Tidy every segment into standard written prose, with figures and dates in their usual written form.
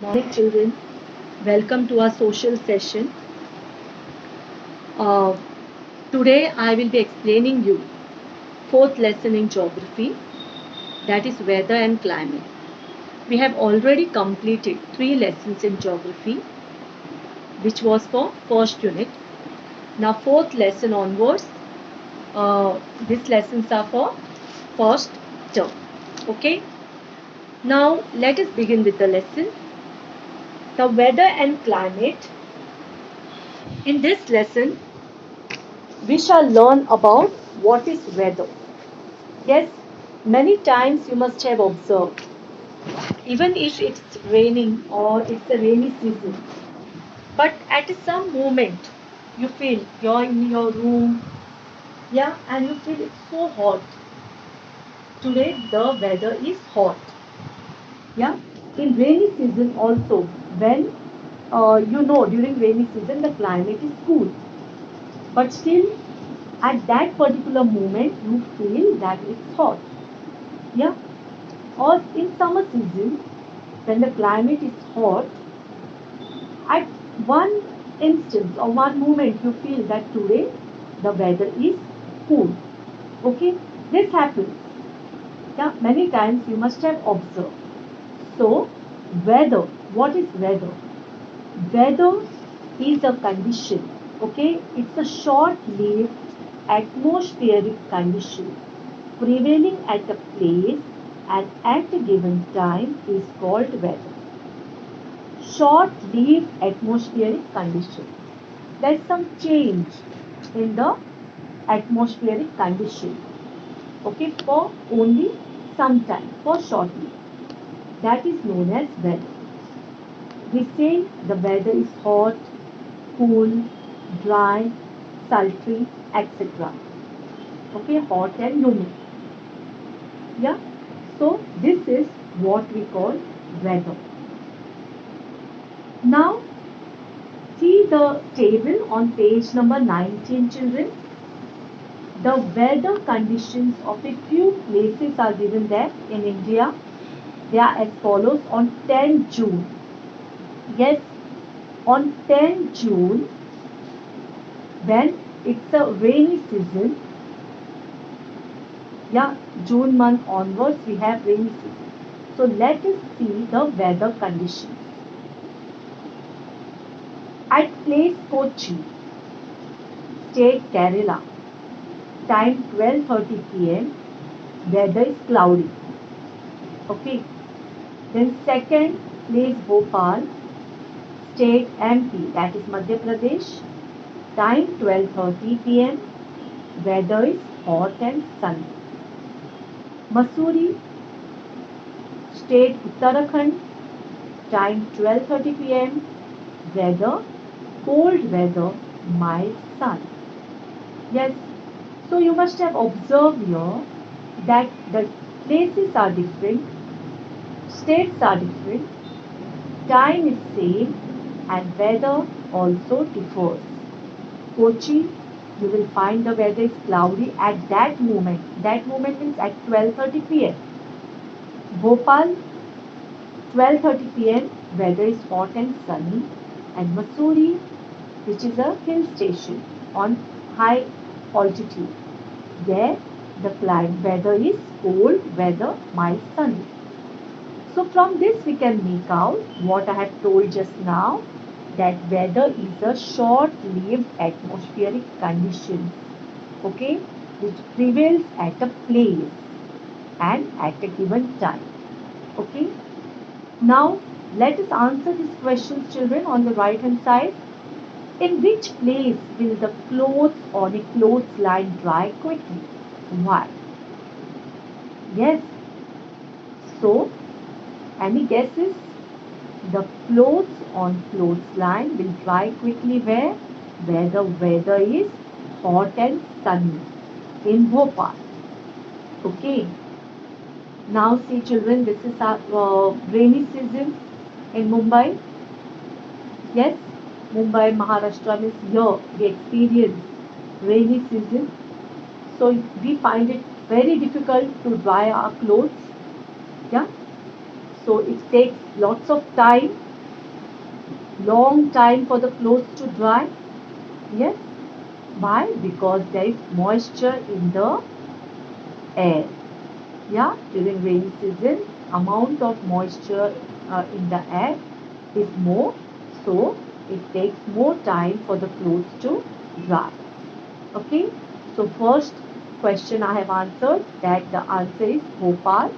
Morning, children. Welcome to our social session. Uh, Today, I will be explaining you fourth lesson in geography, that is weather and climate. We have already completed three lessons in geography, which was for first unit. Now, fourth lesson onwards, these lessons are for first term. Okay. Now, let us begin with the lesson. The weather and climate. In this lesson, we shall learn about what is weather. Yes, many times you must have observed, even if it's raining or it's a rainy season, but at some moment you feel you're in your room, yeah, and you feel it's so hot. Today the weather is hot, yeah. In rainy season also, when during rainy season the climate is cool, but still at that particular moment you feel that it's hot, yeah. Or in summer season, when the climate is hot, at one instance or one moment you feel that today the weather is cool. Okay, this happens. Yeah, many times you must have observed. So, weather, what is weather? Weather is a condition. Okay, it's a short-lived atmospheric condition prevailing at a place and at a given time is called weather. Short-lived atmospheric condition. There's some change in the atmospheric condition. Okay, for only some time, for shortly. That is known as weather. We say the weather is hot, cool, dry, sultry, etc. Okay, hot and humid. Yeah. So this is what we call weather. Now see the table on page number 19, children. The weather conditions of a few places are given there in India. They are as follows on 10 June. Yes, on 10 June, when it's a rainy season, yeah, June month onwards we have rainy season. So let us see the weather conditions. At place Kochi, state Kerala, time 12:30 p.m. weather is cloudy. Okay. Then second place Bhopal, state MP, that is Madhya Pradesh, time 12:30 p.m. weather is hot and sunny. Mussoorie, state Uttarakhand, time 12:30 p.m. weather cold weather, mild sun. Yes, so you must have observed here that the places are different, states are different, time is same, and weather also differs. Kochi, you will find the weather is cloudy at that moment. That moment means at 12:30 p.m. Bhopal, 12:30 p.m. weather is hot and sunny, and Mussoorie, which is a hill station on high altitude. There, the climate weather is cold weather, mild sunny. So from this we can make out what I have told just now, that weather is a short-lived atmospheric condition, okay, which prevails at a place and at a given time. Okay. Now let us answer these questions, children, on the right hand side. In which place will the clothes on a clothesline dry quickly? Why? Yes. So, any guesses? The clothes on clothesline will dry quickly where? Where the weather is hot and sunny. In Bhopal. Okay. Now see, children, this is our rainy season in Mumbai. Yes, Mumbai, Maharashtra means here we experience rainy season. So we find it very difficult to dry our clothes. Yeah. So it takes lots of time long time for the clothes to dry? Yes. Why? Because there is moisture in the air. Yeah, during rainy season, amount of moisture in the air is more, so it takes more time for the clothes to dry. Okay, so first question I have answered that the answer is Bhopal.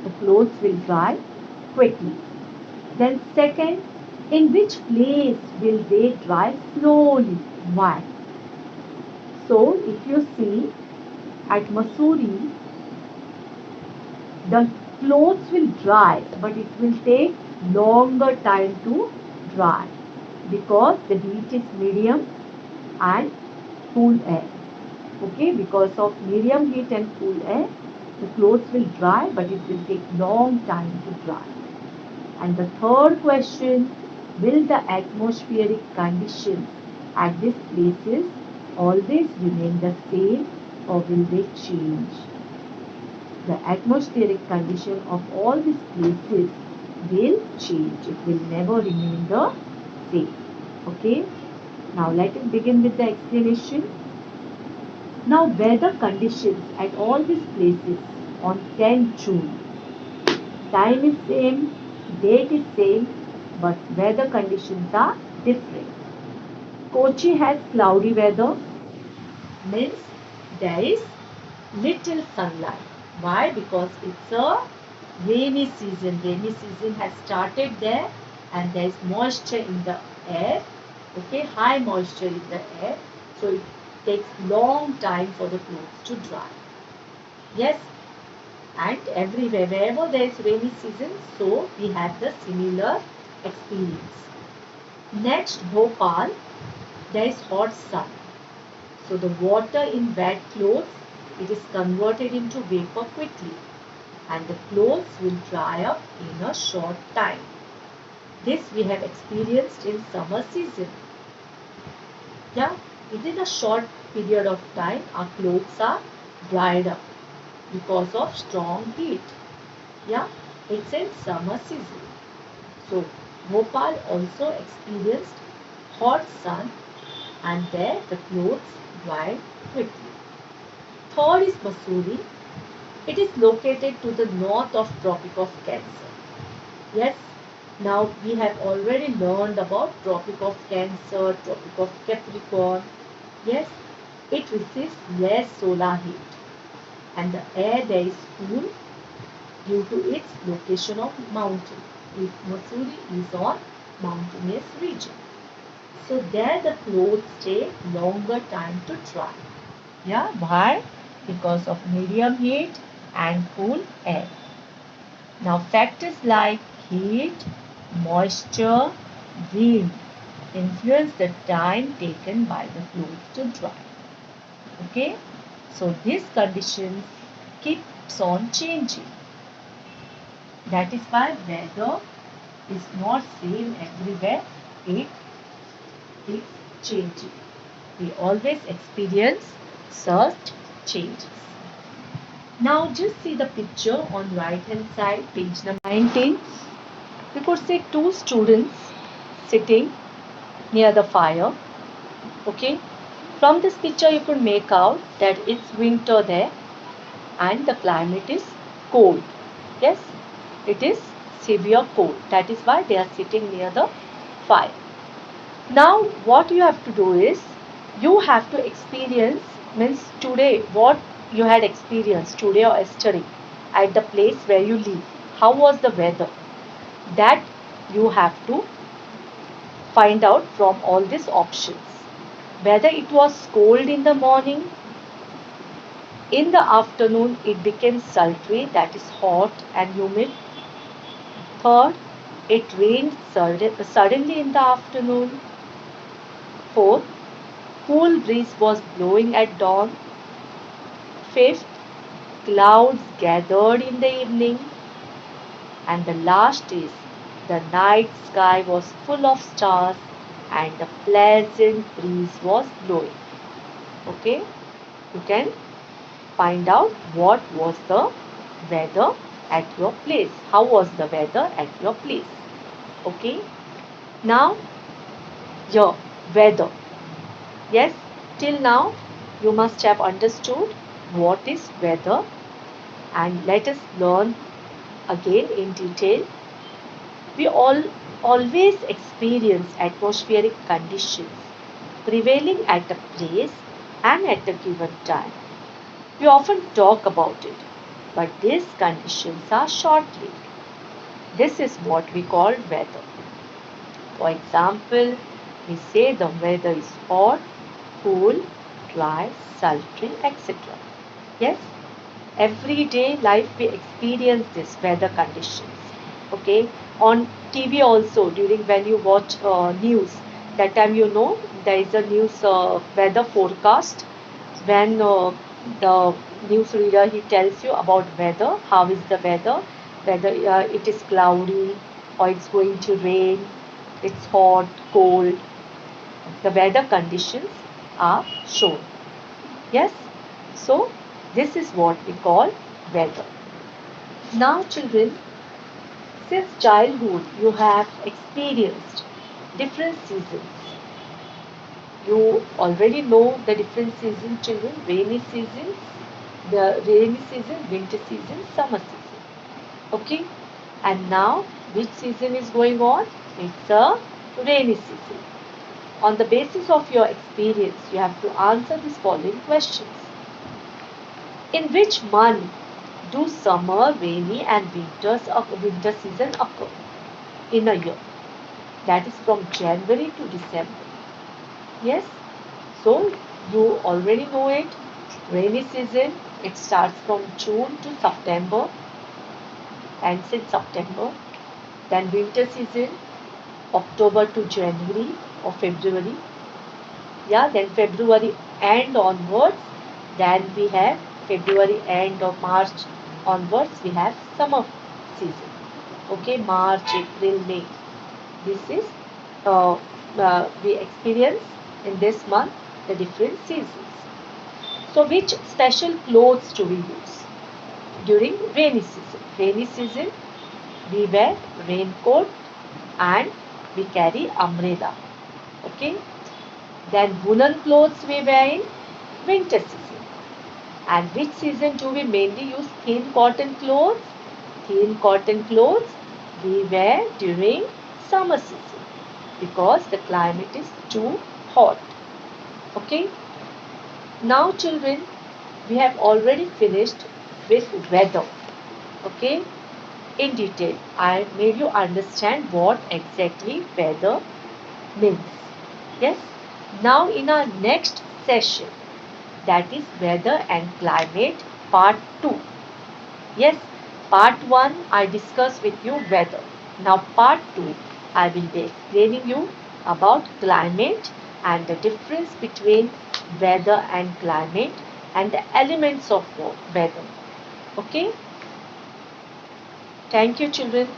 The clothes will dry quickly. Then second, in which place will they dry slowly? Why? So if you see at Mussoorie, the clothes will dry, but it will take longer time to dry because the heat is medium and cool air. Okay, because of medium heat and cool air, the clothes will dry, but it will take long time to dry. And the third question, will the atmospheric conditions at these places always remain the same or will they change? The atmospheric condition of all these places will change. It will never remain the same. Okay. Now let us begin with the explanation. Now weather conditions at all these places on 10 June. Time is same, date is same, but weather conditions are different. Kochi has cloudy weather, means there is little sunlight. Why? Because it's a rainy season. Rainy season has started there and there is moisture in the air. Okay, high moisture in the air. So it takes long time for the clothes to dry. Yes, and everywhere, wherever there is rainy season, so we have the similar experience. Next, Bhopal, there is hot sun. So the water in wet clothes, it is converted into vapor quickly and the clothes will dry up in a short time. This we have experienced in summer season. Yeah, within a short period of time our clothes are dried up because of strong heat. Yeah, it's in summer season. So Bhopal also experienced hot sun and there the clothes dried quickly. Third is Mussoorie. It is located to the north of Tropic of Cancer. Yes, now we have already learned about Tropic of Cancer, Tropic of Capricorn. Yes, it receives less solar heat and the air there is cool due to its location of mountain. Mussoorie is on mountainous region. So there the clothes take longer time to dry. Yeah, why? Because of medium heat and cool air. Now factors like heat, moisture, wind influence the time taken by the clothes to dry. Okay, so these conditions keeps on changing. That is why weather is not same everywhere. It is changing. We always experience such changes. Now just see the picture on right hand side, page number 19. We could see two students sitting near the fire. Okay. From this picture you could make out that it's winter there and the climate is cold. Yes, it is severe cold. That is why they are sitting near the fire. Now what you have to do is you have to experience, means today what you had experienced today or yesterday at the place where you live. How was the weather? That you have to find out from all these options. Whether it was cold in the morning, in the afternoon it became sultry, that is hot and humid. Third, it rained suddenly in the afternoon. Fourth, cool breeze was blowing at dawn. Fifth, clouds gathered in the evening. And the last is the night sky was full of stars and a pleasant breeze was blowing. Okay, you can find out what was the weather at your place. How was the weather at your place? Okay, now Your weather. Yes, till now you must have understood what is weather, and let us learn again in detail. We all always experience atmospheric conditions prevailing at a place and at a given time. We often talk about it, but these conditions are short-lived. This is what we call weather. For example, we say the weather is hot, cool, dry, sultry, etc. Yes, everyday life we experience this weather conditions. Okay, on TV also, during when you watch news, that time you know there is a news weather forecast, when the news reader he tells you about weather, how is the weather, whether it is cloudy or it's going to rain, it's hot, cold, the weather conditions are shown. Yes, so this is what we call weather. Now children, since childhood you have experienced different seasons. You already know the different seasons, children. Rainy season, the rainy season, winter season, summer season. Okay, and now which season is going on? It's a rainy season. On the basis of your experience, you have to answer these following questions. In which month do summer, rainy and winter season occur in a year? That is from January to December. Yes, so you already know it. Rainy season, it starts from June to September, ends in September. Then winter season, October to January or February. Yeah, then February end onwards. Then we have February end or March onwards, we have summer season. Okay, March, April, May. This is we experience in this month the different seasons. So which special clothes do we use during rainy season? Rainy season we wear raincoat and we carry umbrella. Okay. Then woolen clothes we wear in winter season. And which season do we mainly use thin cotton clothes? Thin cotton clothes we wear during summer season because the climate is too hot. Okay. Now children, we have already finished with weather. Okay. In detail, I made you understand what exactly weather means. Yes. Now in our next session, that is weather and climate part 2. Yes, part 1 I discussed with you weather. Now part 2 I will be explaining you about climate and the difference between weather and climate and the elements of weather. Okay? Thank you children.